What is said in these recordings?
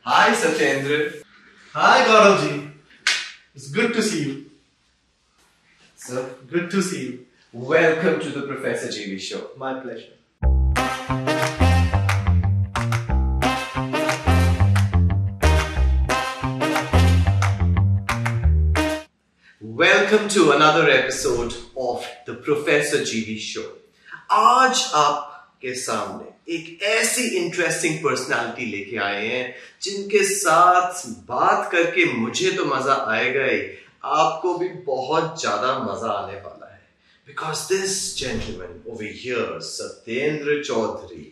Hi Satyendra. Hi Gauravji. It's good to see you. So, Good to see you. welcome to the Professor GB show. My pleasure. Welcome to another episode of the Professor GB show. आज आपके सामने एक ऐसी interesting personality लेके आए हैं जिनके साथ बात करके मुझे तो मजा आएगा ही, आपको भी बहुत ज्यादा मजा आने वाला है. Because this gentleman over here, Satyendra Chaudhary,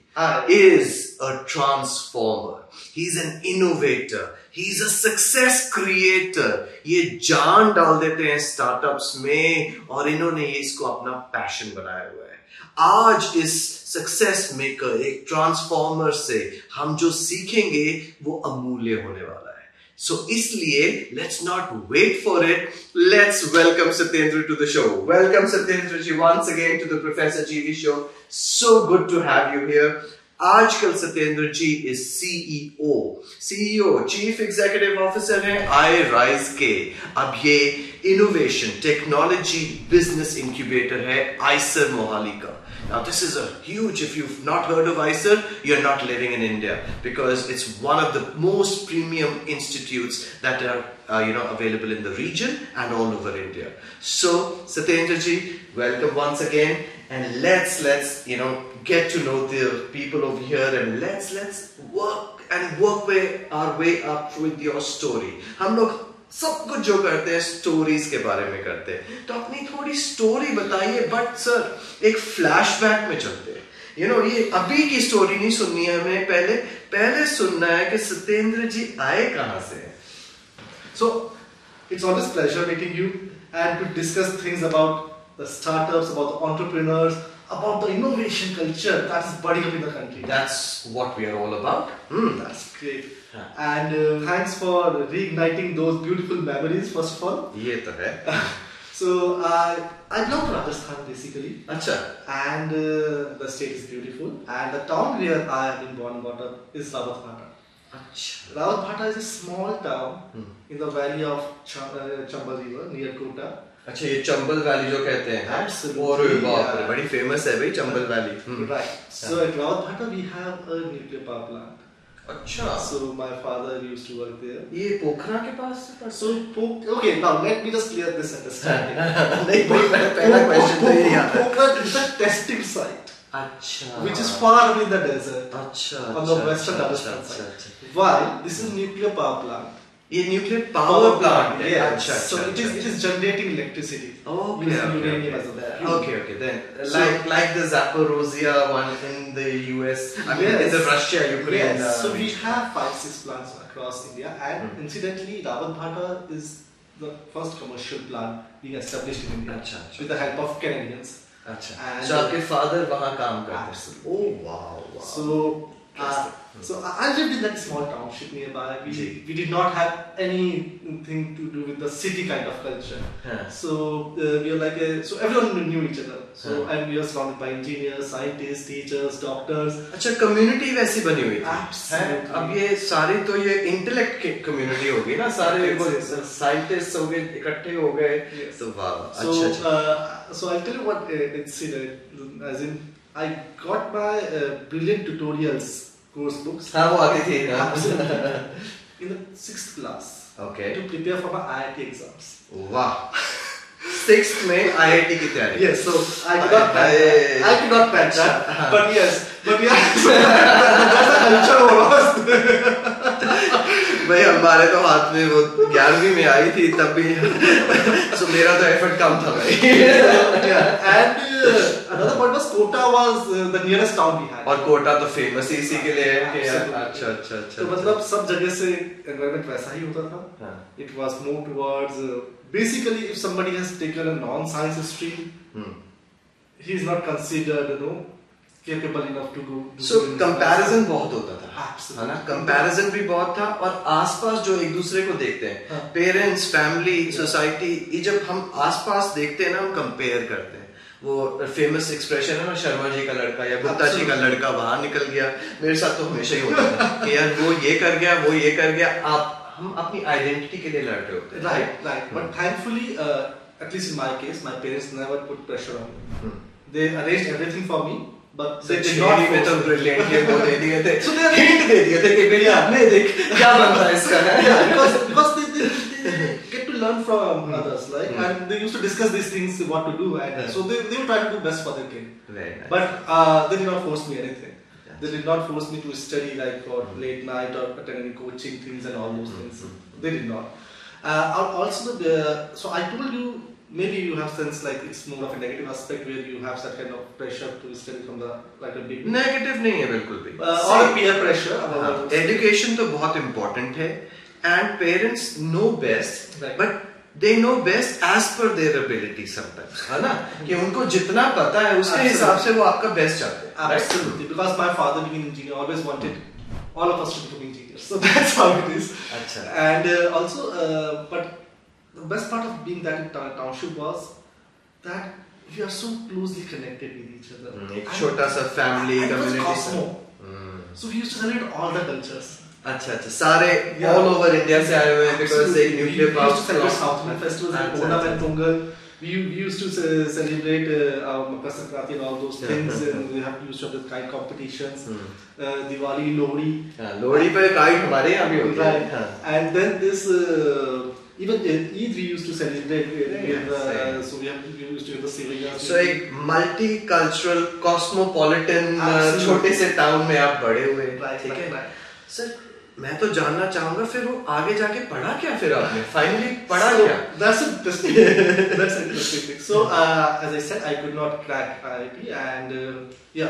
is a transformer. He's an innovator. He's a success creator. ये जान डाल देते हैं स्टार्टअप्स में और इन्होंने ये इसको अपना पैशन बनाया हुआ है. आज इस सक्सेस मेकर एक ट्रांसफॉर्मर से हम जो सीखेंगे वो अमूल्य होने वाला है. So इसलिए let's not wait for it. Let's welcome Satyendra to the show. Welcome Satyendra ji once again to the Professor GV show. So good to have you here. आजकल सत्येंद्र जी is CEO, Chief Executive Officer है IISER के. अब ये Innovation Technology Business Incubator है IISER Mohali का. Now this is a huge, if you've not heard of IISER, you're not living in India, because it's one of the most premium institutes that are available in the region and all over India. So Satyendra ji, welcome once again, and let's get to know the people over here, and let's work our way up with your story. हम लोग सब कुछ जो करते हैं stories के बारे में करते हैं, तो अपनी थोड़ी स्टोरी बताइए. बट सर एक फ्लैशबैक में चलते हैं. ये अभी की स्टोरी नहीं सुननी है हमें, पहले सुनना है कि सत्येंद्र जी आए कहाँ से. So, it's always pleasure meeting you and to discuss things about the startups, about the entrepreneurs, about the innovation culture that is budding up in the country. That's what we are all about. That's great. And thanks for reigniting those beautiful memories, first of all. ये तो है. So, I belong to Rajasthan basically. अच्छा. And the state is beautiful. And the town where I have been born and brought up is Rawatbhata. अच्छा. Rawatbhata is a small town in the valley of Chambal River near Kota. अच्छा, ये Chambal valley जो कहते हैं. Absolutely. और बाप रे, बड़ी फेमस है भाई Chambal valley. Right. So at Rawatbhata we have a nuclear power plant. अच्छा. So my father used to work there. ये पोखरा के पास है. So okay, now let me just clear this understanding. नहीं भाई, मेरा पहला क्वेश्चन तो यही आता है. Pokhara is a testing site. अच्छा. Which is far away in the desert. अच्छा. On the western Rajasthan side. While this is nuclear power plant. ये न्यूक्लियर पावर प्लांट है. Yeah. अच्छा. So it is generating electricity. Okay. Then like the Zaporozhye one in the US, I mean in the Russia, Ukraine. Yes. So we have 5-6 plants across India, and incidentally, Rawatbhata is the first commercial plant being established in India. अच्छा. With the help of Canadians. अच्छा. So आपके father वहाँ काम करते हैं. Oh wow. So I lived in that small township nearby. We did not have anything to do with the city kind of culture. So we were like so everyone knew each other. So and we were surrounded by engineers, scientists, teachers, doctors. अच्छा, community वैसी बनी हुई थी. Absolutely. अब ये सारी तो ये इंटेलेक्ट की कम्युनिटी होगी ना, सारे साइंटिस्ट हो गए, इकट्ठे हो गए. तो वाह. So I'll tell you what it's as in I got my brilliant tutorials course books. हाँ, वो आती थी. In the 6th class. Okay. To prepare for my IIT exams. वाह. 6th में IIT की तैयारी. Yes, so I could not patch that. But yes, that's a culture over. भाई हमारे तो हाथ में वो 11वीं में आई थी तब भी. So मेरा तो एफर्ट कम था भाई. And another point was Kota was the nearest town we had. और कोटा तो फेमस ही इसी के लिए है. अच्छा. तो मतलब सब जगह से एनवायरनमेंट वैसा ही होता था. It was moved towards basically if somebody has taken a non-science stream, he is not considered capable enough to go. So comparison बहुत होता था. Absolutely. है ना, कंपैरिजन भी बहुत था. और आसपास जो एक दूसरे को देखते हैं, पेरेंट्स, फैमिली, सोसाइटी, ये जब हम आसपास देखते हैं ना, हम कंपेयर करते हैं. वो फेमस एक्सप्रेशन है ना, शर्मा जी का लड़का या गुप्ता जी का लड़का बाहर निकल गया, मेरे साथ तो हमेशा ही होता था कि यार वो ये कर गया, वो ये कर गया, हम अपनी आइडेंटिटी के लिए लड़ रहे होते हैं. Right. But thankfully, at least in my case, my parents never put pressure on me. They arranged everything for me, but they did not में तो brilliantly वो दे दिए थे, so they hint दे दिए थे कि बेटा आपने देख क्या बनता है इसका. because they get to learn from others, like, and they used to discuss these things, what to do, and so they will try to do best for their kid. Very nice. But they did not force me anything. They did not force me to study like for late night or attend any coaching things and all those things. They did not. Also, so I told you, maybe you have sense like it's more of a negative aspect where you have that kind of pressure to study from the like a big. Negative नहीं है बिल्कुल भी. Or peer pressure. Education तो बहुत important है, and parents know best, but they know best as per their ability sometimes, है ना, कि उनको जितना पता है उसके हिसाब से वो आपका best चाहते हैं. Absolutely, because my father being an engineer always wanted all of us to become engineers, so that's how it is. अच्छा. And also, but the best part of being that in township was that we are so closely connected with each other. एक छोटा सा family community. So we used to celebrate all the cultures. अच्छा सारे all over India से आए हुए हैं, because एक nuclear power celebrate South Indian festivals like Onam and Pongal. We used to celebrate Makar Sankranti and all those things, and we used to have the kite competitions, Diwali, Lohri पे kite हमारे यहाँ भी होती है. And then this even Eid we used to celebrate with, so we used to have the civilians. So एक multicultural cosmopolitan छोटे से town में आप बड़े हुए, ठीक है. सर मैं तो जानना चाहूंगा फिर वो आगे जाके पढ़ा क्या, फिर आपने फाइनली पढ़ा क्या? That's interesting. That's interesting. So as I said, I could not crack IIT, and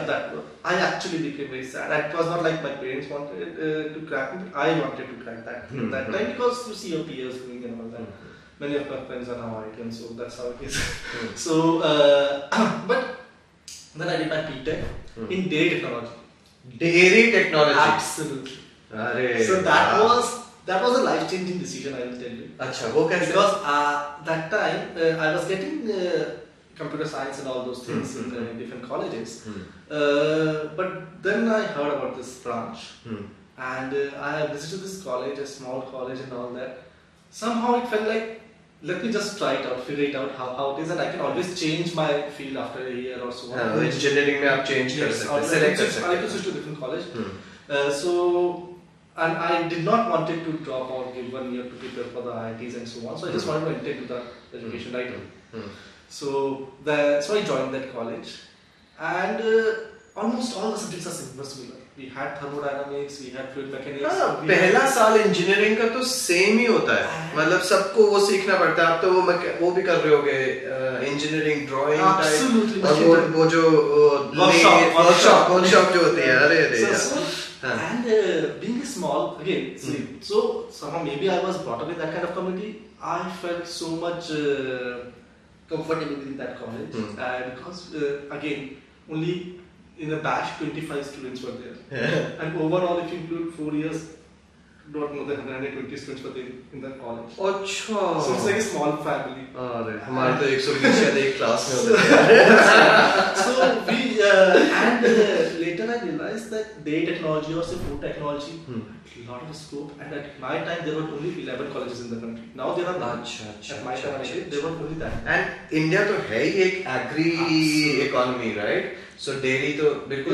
that I actually became very sad. It was not like my parents wanted to crack it. I wanted to crack that that time, because you see your peers doing and all that. Many of my friends are now IIT, so that's how it is. So but then I did my P.Tech in dairy technology. Dairy technology. Absolutely. So that was a life-changing decision, I will tell you. अच्छा वो कैसे? Because that time I was getting computer science and all those things in different colleges, but then I heard about this branch, and I visited this college, a small college and all that. Somehow it felt like, let me just try it out, figure it out how it is, and I can always change my field after a year or so. Engineering में आप change कर सकते हैं. I could switch to a different college. So. And I did not want it to drop or give 1 year to prepare for the IITs and so on. So I just wanted to enter into the education right away. So I joined that college, and almost all the subjects are similar. We had thermodynamics, we had fluid mechanics. पहला साल engineering का तो same ही होता है, मतलब सबको वो सीखना पड़ता है. आप तो वो भी कर रहे होगे इंजीनियरिंग ड्राइंग टाइप, और वो जो वर्कशॉप जो होती है. अरे and being small again, so somehow maybe I was brought up in that kind of community. I felt so much comfortable in that college, because again only in a batch 25 students were there, and overall if you include 4 years, not more than 120 students were there in that college. अच्छा. So it's like a small family. अरे हमारे तो 120 शायद एक class में होते थे. So we and later I realized that dairy technology or food technology, a lot of scope, and at my time there were only 11 colleges in the country. Now there are at my time there were only that. And India तो है ही एक agri economy, right? So dairy तो बिल्कुल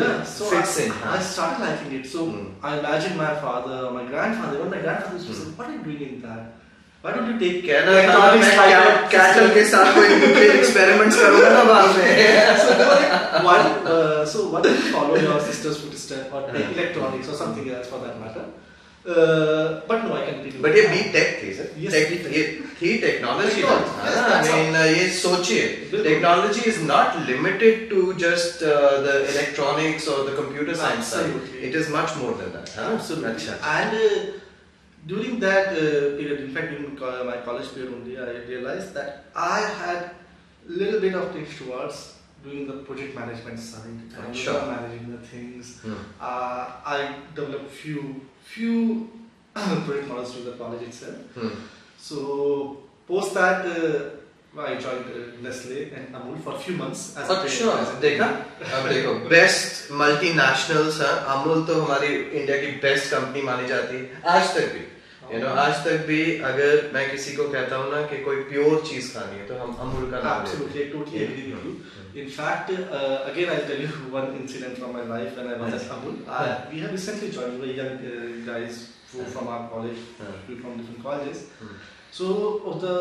fits in. I started liking it. So I imagine my father, my grandfather, even my grandfather used to say, "What are you doing in that? Why don't you take cattle के साथ कोई nuclear experiments करोगे ना बाद में?" So why don't you follow your sister's footsteps or take electronics or something else for that matter? But no, I can tell you. But ये B.Tech थी sir. Yes, ये थी technology. I mean ये सोचिए, technology is not limited to just the electronics or the computer science side. It is much more than that. Absolutely. And during that period, in fact during my college period only, I realized that I had little bit of taste towards doing the project management side, managing the things. I developed few project models through the college itself. So post that, I joined Nestle and Amul for a few months. अच्छा देखा अब देखो best multinationals हैं अमूल तो हमारी India की best company मानी जाती है आज तक भी आज तक भी अगर मैं किसी को कहता हूँ ना कि कोई प्योर चीज खानी है तो हम अमूल का नाम लेते हैं. Absolutely, I totally agree with you. In fact, again I'll tell you one incident from my life when I was at Amul. We have recently joined very young guys from our college, from different colleges. So the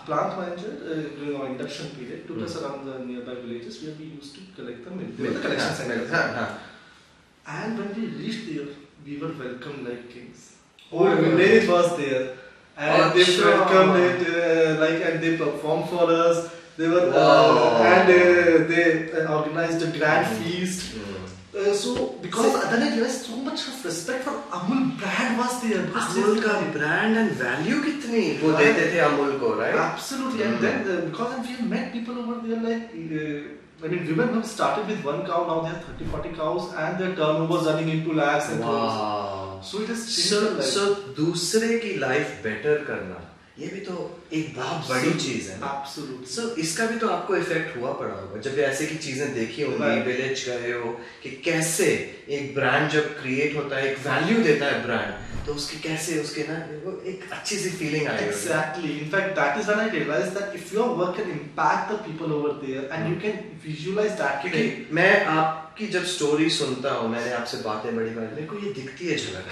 plant manager during our induction period took us around the nearby villages where we used to collect the milk. The collection centers. And when we reached there, we were welcomed like kings. Whole village was there, and they welcomed it and they performed for us. They were they organized a grand feast. So because then I realized so much of respect for Amul brand was there. Amul का brand and value कितनी वो देते थे Amul को, right? Absolutely, and then because we have met people over there like I mean women have started with one cow, now they have 30-40 cows and their turnover is running into lakhs and crores. So it has changed. So दूसरे की life better करना ये भी तो एक बहुत बड़ी चीज है. Absolutely. So इसका भी तो आपको इफेक्ट हुआ पड़ा होगा जब ऐसे की चीजें देखी होंगी विलेज गए हो कि कैसे एक ब्रांड जब क्रिएट होता है एक वैल्यू देता है ब्रांड तो उसकी कैसे उसके ना वो एक अच्छी सी फीलिंग आई. Exactly. In fact, that is when I realized that if your work can impact the people over there and you can visualize that. क्योंकि मैं आपकी जब स्टोरी सुनता हूँ मैंने आपसे बातें बड़ी बार मेरे को ये दिखती है झलक.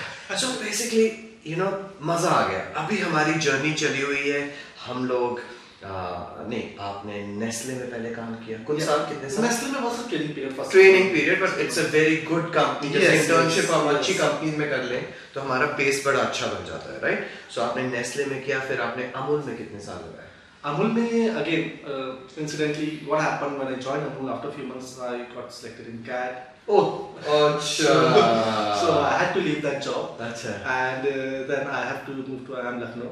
So basically मजा आ गया. अभी हमारी जर्नी चली हुई है हम लोग नहीं आपने नेस्ले में पहले काम किया कौन साल कितने साल? नेस्ले में was a training period but it's a very good company. जैसे इंटर्नशिप हम अच्छी कंपनी में कर लें तो हमारा पेस बड़ा अच्छा बन जाता है, राइट? सो आपने नेस्ले में किया फिर आपने अमूल में कितने साल लगाए? Amul में again incidentally what happened when I joined Amul after a few months I got selected in CAD. Oh, अच्छा. So I had to leave that job. अच्छा. And then I have to move to IIM Lucknow.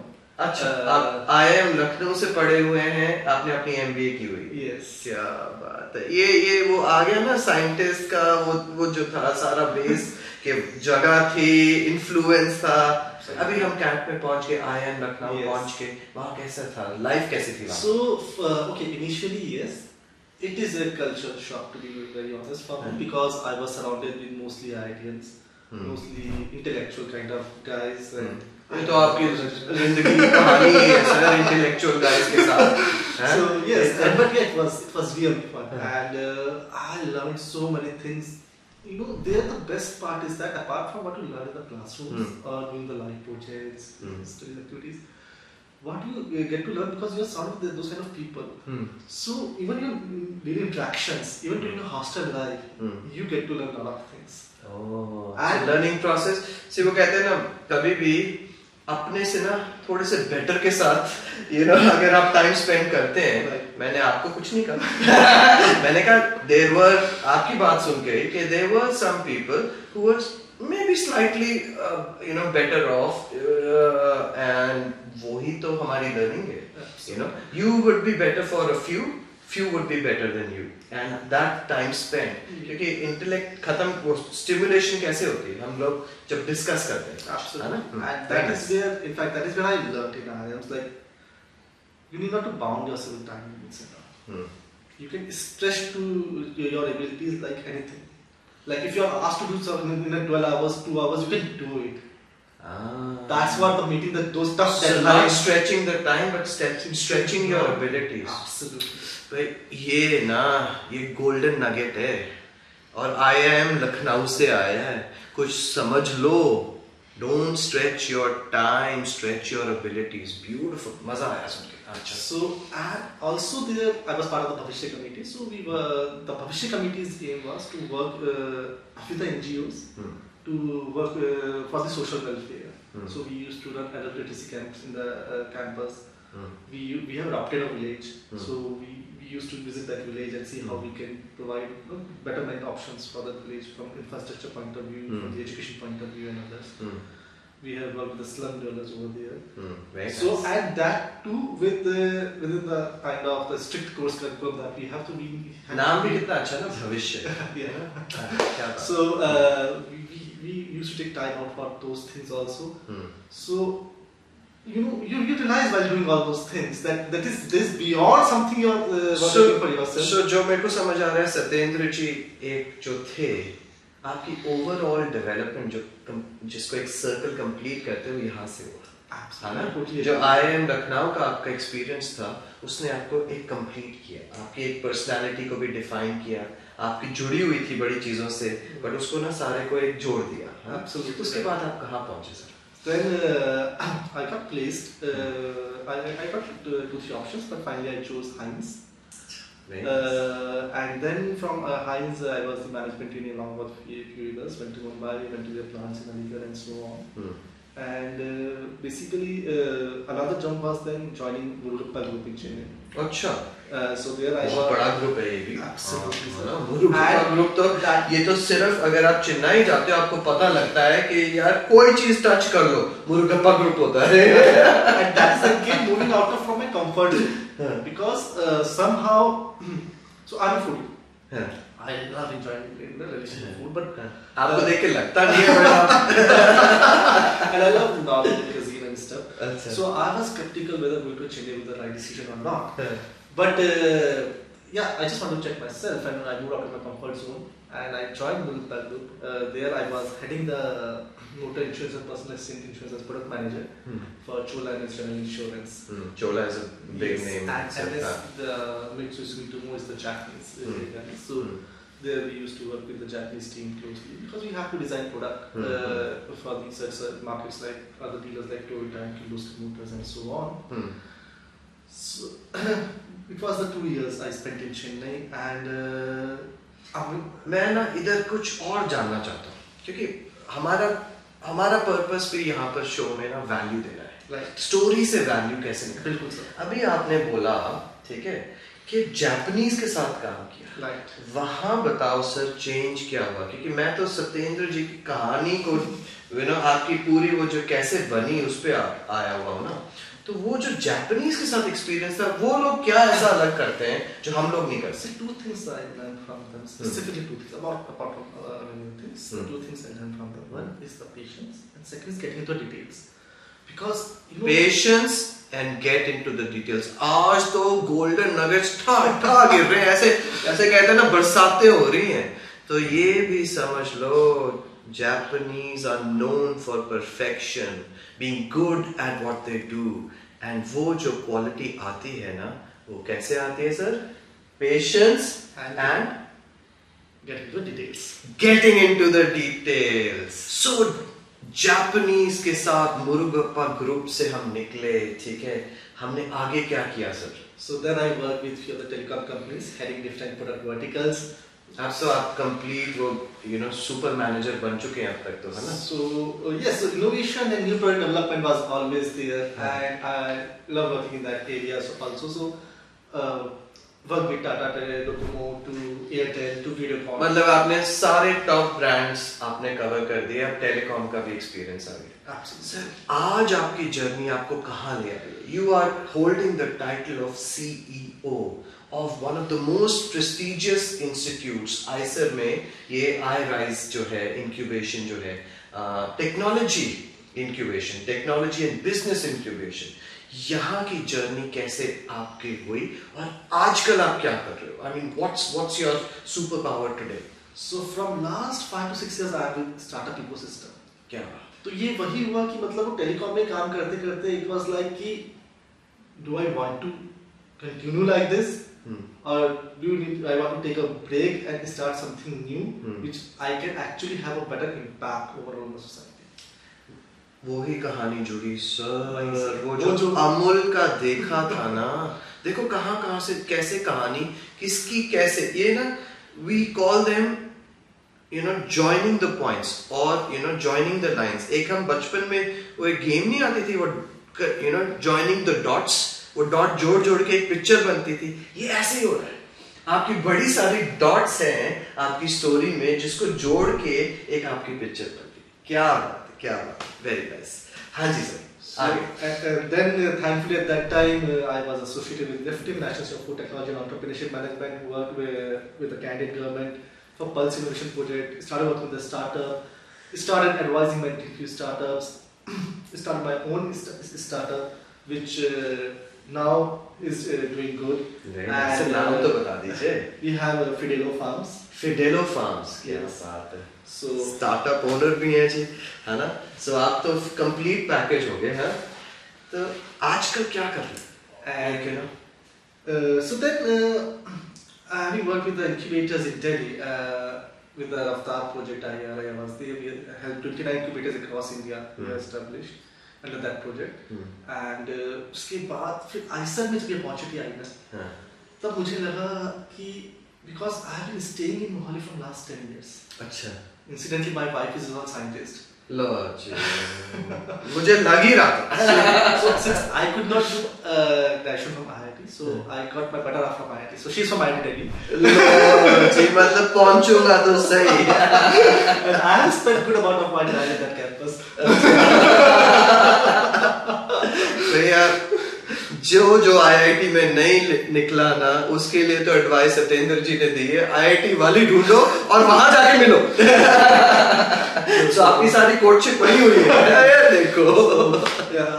अच्छा. आप IIM Lucknow से पढ़े हुए हैं आपने अपनी MBA की हुई. Yes. क्या बात है. ये वो आ गया ना साइंटिस्ट का वो जो था सारा बेस के जगह थी इन्फ्लुएंस था. अभी हम कैंप में पहुंच के IIM लखनऊ पहुंच के वहाँ कैसा था लाइफ कैसी थी वहाँ? So okay initially yes. It is a culture shock to be very honest for me because I was surrounded with mostly IITians, mostly intellectual kind of guys. ये तो आपकी जिंदगी की कहानी है सर intellectual guys के साथ. So yes, but yeah, it was really fun and I learned so many things. There the best part is that apart from what you learn in the classrooms or doing the live projects, study activities. What you get to learn because you are surrounded with those kind of people. So even your daily interactions, even during your hostel life, you get to learn a lot of things. Oh, and learning process. See वो कहते हैं ना कभी भी अपने से ना थोड़े से बेटर के साथ अगर आप टाइम स्पेंड करते हैं. मैंने आपको कुछ नहीं कहा. मैंने कहा there were आपकी बात सुन के कि there were some people who were maybe slightly better off and वही तो हमारी learning है. You would be better for a few would be better than you and that time spent क्योंकि intellect खत्म वो stimulation कैसे होती है हम लोग जब discuss करते हैं. Absolutely. And that is where in fact that is where I learned in IIMs like you need not to bound yourself with time limits. You can stretch to your abilities like anything. Like if you are asked to do something in 12 hours, 2 hours, you can do it. That's what the meeting those tough deadlines. So not stretching the time, but stretching your abilities. Absolutely. भाई ये golden nugget है और IIM Lucknow से आया है कुछ समझ लो. Don't stretch your time, stretch your abilities. Beautiful. मजा आया सुन के. So and also there I was part of the Bhavishya committee. So the Bhavishya committee's aim was to work with the NGOs to work for the social welfare. So we used to run adult literacy camps in the campus. We have adopted a village. So we used to visit that village and see how we can provide betterment options for the village from infrastructure point of view, from the education point of view and others. We have worked with the slum dwellers over there. So nice. And that too within the kind of the strict course curriculum that we have to be. नाम भी कितना अच्छा ना भविष्य. Yeah. So we used to take time out for those things also. So you realize while doing all those things that this beyond something you're working for yourself. So जो मेरे को समझ आ रहा है सत्येंद्र जी एक जो थे आपकी ओवरऑल डेवलपमेंट जो जिसको एक सर्कल कंप्लीट करते हो यहाँ से हुआ है ना जो IIM लखनऊ का आपका एक्सपीरियंस था उसने आपको एक कंप्लीट किया आपकी एक पर्सनालिटी को भी डिफाइन किया आपकी जुड़ी हुई थी बड़ी चीजों से बट उसको ना सारे को एक जोड़ दिया उसके बाद आप कहाँ पहुंचे sir Then I got placed. I got 2-3 options, but finally I chose Heinz. And then from Heinz, I was the management trainee along with a few years. Went to Mumbai, went to their plants in Aligarh, and so on. And basically, another jump was then joining Gurugappa Group in Chennai. अच्छा so there I बहुत बड़ा group है ये भी absolutely Murugappa group तो ये तो सिर्फ अगर आप चेन्नई जाते हो आपको पता लगता है कि यार कोई चीज टच कर लो मुरुगप्पा ग्रुप होता है and that's again moving out of from my comfort zone because somehow so I'm a foodie I love enjoying the relation of food but आपको देख के लगता नहीं है बड़ा and I love Northern cuisine and stuff so I was skeptical whether going to Chennai was the right decision or not but yeah I just want to check myself and I moved out of my comfort zone and I joined Gurugappa Group there I was heading the motor insurance and personal accident insurance as product manager for Chola and General Insurance. Chola is a big name and the makes you to know is the Japanese so there we used to work with the Japanese team closely because we have to design product for these such markets like other dealers like Toyota and Kirloskar Motors and so on. So it was the 2 years I spent in Chennai and मैं ना इधर कुछ और जानना चाहता हूँ क्योंकि हमारा पर्पस भी यहाँ पर शो में ना वैल्यू देना है स्टोरी से वैल्यू कैसे निकले बिल्कुल सर अभी आपने बोला ठीक है कि जापानीज के साथ काम किया वहाँ बताओ सर चेंज क्या हुआ क्योंकि मैं तो सत्येंद्र जी की कहानी को आपकी पूरी वो जो कैसे बनी उस पे आया हुआ हूँ ना तो वो जो जापानीज के साथ एक्सपीरियंस था वो लोग क्या ऐसा अलग करते हैं जो हम लोग नहीं कर सकते two things I learned from them specifically two things apart from many things two things I learned from them one is the patience and second is getting into the details because patience and get into the details आज तो golden nuggets ठा गिर रहे हैं ऐसे कहते हैं ना बरसातें हो रही हैं तो ये भी समझ लो Japanese are known for perfection, being good at what they do, and वो जो quality आती है ना, वो कैसे आती है sir? Patience and getting into the details. Getting into the details. So Japanese के साथ मुरुगप्पा ग्रुप से हम निकले, ठीक है? हमने आगे क्या किया sir? So then I worked with few other telecom companies, heading different product verticals. अब तो आप कंप्लीट वो सुपर मैनेजर बन चुके हैं अब तक तो है ना so yes so innovation and new product development was always there and I love working in that area so also so work with Tata Tele, Docomo to Airtel to Videocon मतलब आपने सारे टॉप ब्रांड्स आपने cover कर दिए अब telecom का भी experience आ गया सर आज आपकी जर्नी आपको कहाँ ले आई you are holding the title of CEO of one of the most prestigious institutes IISER में ये IISER जो है incubation जो है technology incubation technology and business incubation यहाँ की जर्नी कैसे आपकी हुई और आजकल आप क्या कर रहे हो I mean what's your superpower today so from last 5 to 6 years I have been startup ecosystem क्या तो ये वही हुआ कि मतलब वो टेलीकॉम में काम करते करते it was like कि do I want to continue like this or do you need I want to take a break and start something new which I can actually have a better impact overall on the society वो ही कहानी जुड़ी sir वो जो अमूल का देखा था ना देखो कहाँ से कैसे कहानी किसकी कैसे ये ना we call them joining the points or joining the lines एक हम बचपन में वो एक गेम नहीं आती थी वो joining the dots वो डॉट जोड़ के एक पिक्चर बनती थी ये ऐसे ही हो रहा है आपकी बड़ी सारी डॉट्स हैं आपकी स्टोरी में जिसको जोड़ के एक आपकी पिक्चर बनती है क्या बात वेरी नाइस हाँ जी सर आगे then thankfully at that time I was associated with DEFTIM National Institute for Technology and Entrepreneurship Management worked with the Canadian government for Pulse Innovation Project started working with the startup started advising mentoring few startups started my own startup, which now is doing good. And नाम तो बता दीजिए. We have Fidelio Farms. Fidelio Farms, क्या बात है. So startup owner भी हैं जी, है ना? So आप तो complete package हो गए हैं. तो आजकल क्या कर रहे हैं? So then, having worked with the incubators in Delhi, with the Raftar project, I was there. We helped 29 incubators across India. We were established under that project. And उसके बाद फिर IISER में जब ये opportunity आई ना, तब मुझे लगा कि because I have been staying in Mohali from last 10 years. अच्छा. Incidentally, my wife is a scientist. लो जी. मुझे लग ही रहा था. So since I could not do graduation from IIT, so I got my better half from IIT. So she's from IIT Delhi. लो जी, मतलब पहुंचूंगा तो सही. And I have spent good amount of my time at that campus. तो यार जो IIT में नहीं निकला ना, उसके लिए तो एडवाइस सत्येंद्र जी ने दी है, IIT वाली ढूंढो और वहां जाके मिलो. तो आपकी सारी कोर्टशिप वही हुई है. यार देखो.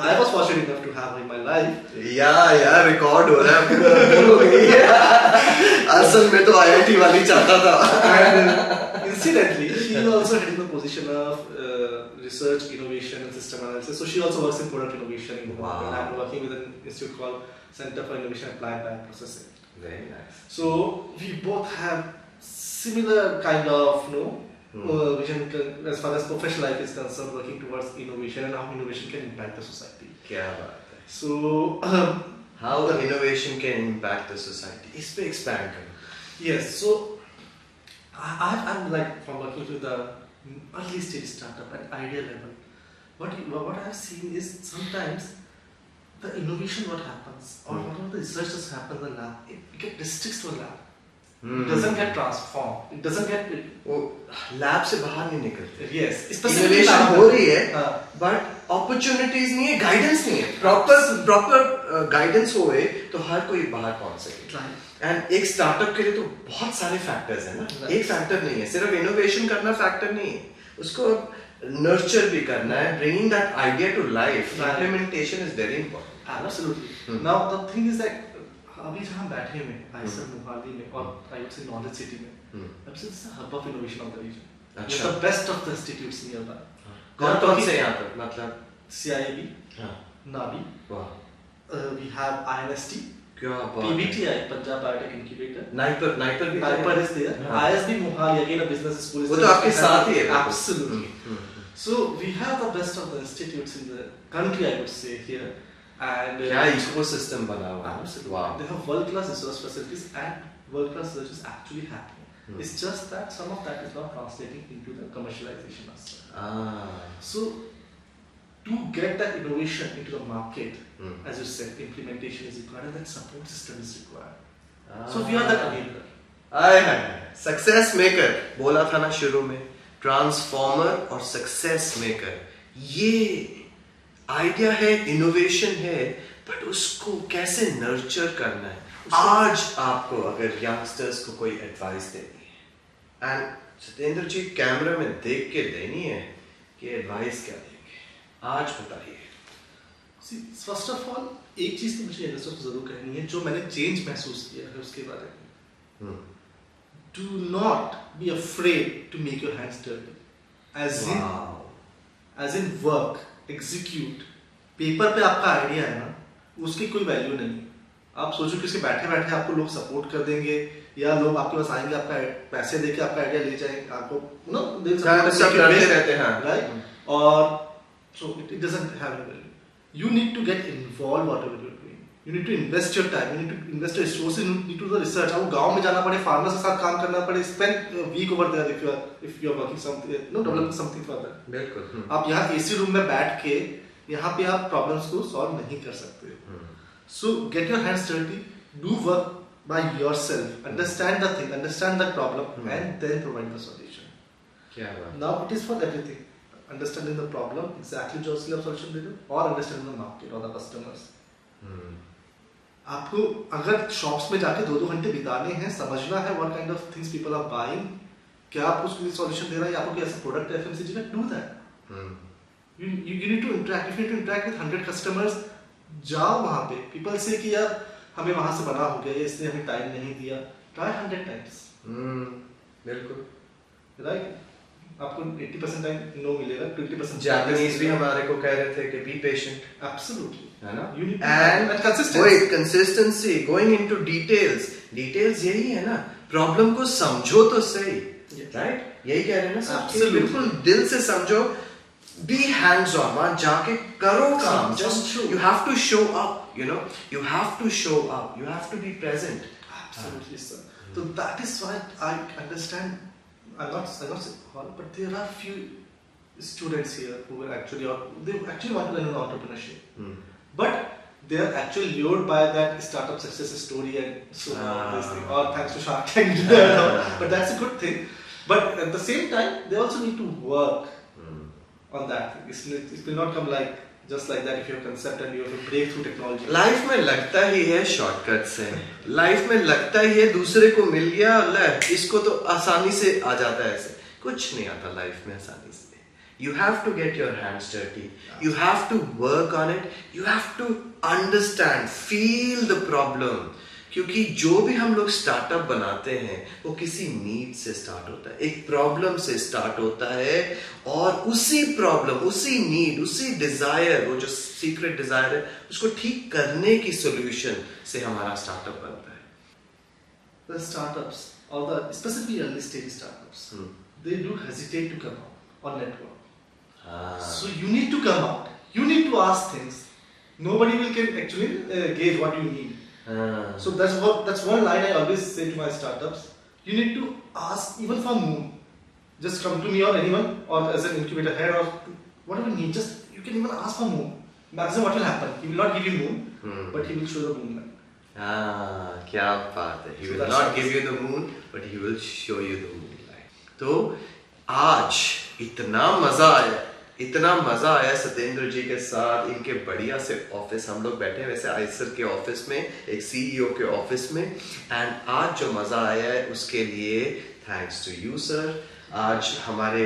I was fortunate enough to have her in my life. यार रिकॉर्ड हो रहा है. असल में तो IIT वाली चाहता था. Incidentally, she is also heading the position of research, innovation, and system analysis. So she also works in product innovation. Wow. And I'm working with an institute called Center for Innovation Applied Bioprocessing. Very nice. So we both have similar kind of vision as far as professional life is concerned, working towards innovation and how innovation can impact the society. क्या बात है. So how innovation can impact the society. इस पे expand करो. Yes. So I'm like from working with the early stage startup at idea level. What I've seen is sometimes the innovation what happens or whatever the research that happens in the lab, it gets restricted to a lab. It doesn't get transformed. It doesn't get. वो lab से बाहर नहीं निकलते. Yes. Innovation हो रही है, but opportunities नहीं है, guidance नहीं है. Proper guidance होए तो हर कोई बाहर पहुंच सके. Right. And एक स्टार्टअप के लिए तो बहुत सारे फैक्टर्स हैं ना. एक फैक्टर नहीं है, सिर्फ इनोवेशन करना फैक्टर नहीं है, उसको नर्चर भी करना है. Bringing that idea to life, implementation is very important. Absolutely. Now the thing is that अभी जहाँ बैठे हैं IISER मोहाली में और I would say Knowledge City में, this is the hub of innovation of the region. अच्छा. The best of the institutes nearby. कौन से यहाँ पर मतलब CIIB, NABI, we have INST, क्या बात. PBTI, Punjab Biotech Incubator. Niper भी. Niper is there. ISB Mohali, again a business school. वो तो आपके साथ ही है. Absolutely. So we have the best of the institutes in the country, I would say here. And क्या ecosystem बना हुआ है. Absolutely. Wow. They have world-class research facilities and world-class research is actually happening. It's just that some of that is not translating into the commercialization aspect. So to get that innovation into the market, as you said, implementation is required and that support system is required. So we are that enabler. Success maker बोला था ना शुरू में, transformer और success maker, ये idea है, innovation है, but उसको कैसे नर्चर करना है. आज आपको अगर यंगस्टर्स को कोई एडवाइस देनी है, एंड सत्येंद्र जी कैमरा में देख के देनी है कि एडवाइस क्या देंगे, आज बताइए. फर्स्ट ऑफ ऑल एक चीज तो मुझे यंगस्टर्स को जरूर कहनी है, जो मैंने चेंज महसूस किया है उसके बारे में. Do not be afraid to make your hands dirty. As in work, execute. Paper पे आपका आइडिया है ना, उसकी कोई वैल्यू नहीं. आप सोचो कि उसके बैठे बैठे आपको लोग सपोर्ट कर देंगे या लोग आपके पास आएंगे, आपका पैसे देके आपका आइडिया ले जाएंगे, आपको सब रहते हैं, राइट? और so it doesn't have any value. You need to get involved whatever you're doing. You need to invest your time. You need to invest your resources. You need to do the research. आपको गांव में जाना पड़े, farmers के साथ काम करना पड़े. Spend a week over there if you are working something, developing something further. बिल्कुल. आप यहाँ AC रूम में बैठ के यहाँ पे आप प्रॉब्लम्स को सॉल्व नहीं कर सकते. So get your hands dirty. Do work by yourself. Understand the thing. Understand the problem, and then provide the solution. क्या बात. Now it is for everything. Understanding the problem, exactly जो उसके लिए solution दे दो, और understanding the market or the customers. आपको अगर shops में जाके 2-2 घंटे बिताने हैं, समझना है what kind of things people are buying, क्या आपको उसके लिए solution दे रहा है, या आपको कोई ऐसा प्रोडक्ट FMCG का, do that. You need to interact. If you need to interact with 100 customers, जाओ वहाँ पे. People say कि यार हमें वहाँ से बना हो गया, इसलिए हमें टाइम नहीं दिया. Try 100 times. बिल्कुल. Right? आपको 80% टाइम नो मिलेगा, 20% जापानीज भी हमारे को कह रहे थे कि बी पेशेंट. Absolutely. है ना? And consistency. Wait, consistency, going into details. Details यही है ना, प्रॉब्लम को समझो तो सही. Right? यही कह रहे हैं ना सर. बिल्कुल दिल से समझो. Be hands on. वहाँ जाके करो काम. Just you have to show up. You know, you have to show up. You have to be present. Absolutely, sir. So that is why I understand. I'm not saying all, but there are few students here who are actually want to learn entrepreneurship, but they are actually lured by that startup success story and so on this thing, or thanks to Shark Tank. But that's a good thing. But at the same time, they also need to work on that thing. It will not come like just like that if you have concept and you have to break through technology. Life में लगता ही है shortcut से. Life में लगता ही है दूसरे को मिल गया, ले इसको तो आसानी से आ जाता है. ऐसे कुछ नहीं आता लाइफ में आसानी से. You have to get your hands dirty. You have to work on it. You have to understand, feel the problem. क्योंकि जो भी हम लोग स्टार्टअप बनाते हैं वो किसी नीड से स्टार्ट होता है, एक प्रॉब्लम से स्टार्ट होता है, और उसी प्रॉब्लम, उसी नीड, उसी डिजायर, वो जो सीक्रेट डिजायर है, उसको ठीक करने की सॉल्यूशन से हमारा स्टार्टअप बनता है. The startups, or the specifically early stage startups, they do hesitate to come out on network. So you need to come out. You need to ask things. Nobody will can actually gauge what you need. So that's one line I always say to my startups. You need to ask even for moon. Just come to me or anyone, or as an incubator head or whatever you need. Just you can even ask for moon. Maximum what will happen? He will not give you moon, but he will show the moonlight. क्या बात है. He will not give you the moon, but he will show you the moonlight. तो आज इतना मजा आया सत्येंद्र जी के साथ. इनके बढ़िया से ऑफिस हम लोग बैठे हैं वैसे आईसर के ऑफिस में, एक सीईओ के ऑफिस में. एंड आज जो मजा आया है उसके लिए थैंक्स टू यू सर. आज हमारे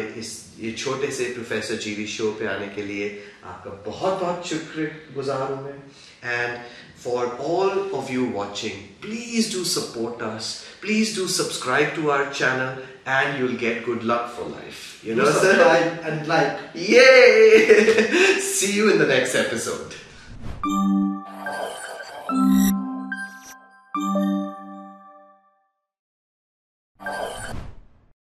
ये छोटे से प्रोफेसर जीवी शो पे आने के लिए आपका बहुत बहुत शुक्रगुजार हूँ मैं. And for all of you watching, please do support us. Please do subscribe to our channel and you'll get good luck for life. You know, subscribe and like. Yay! See you in the next episode.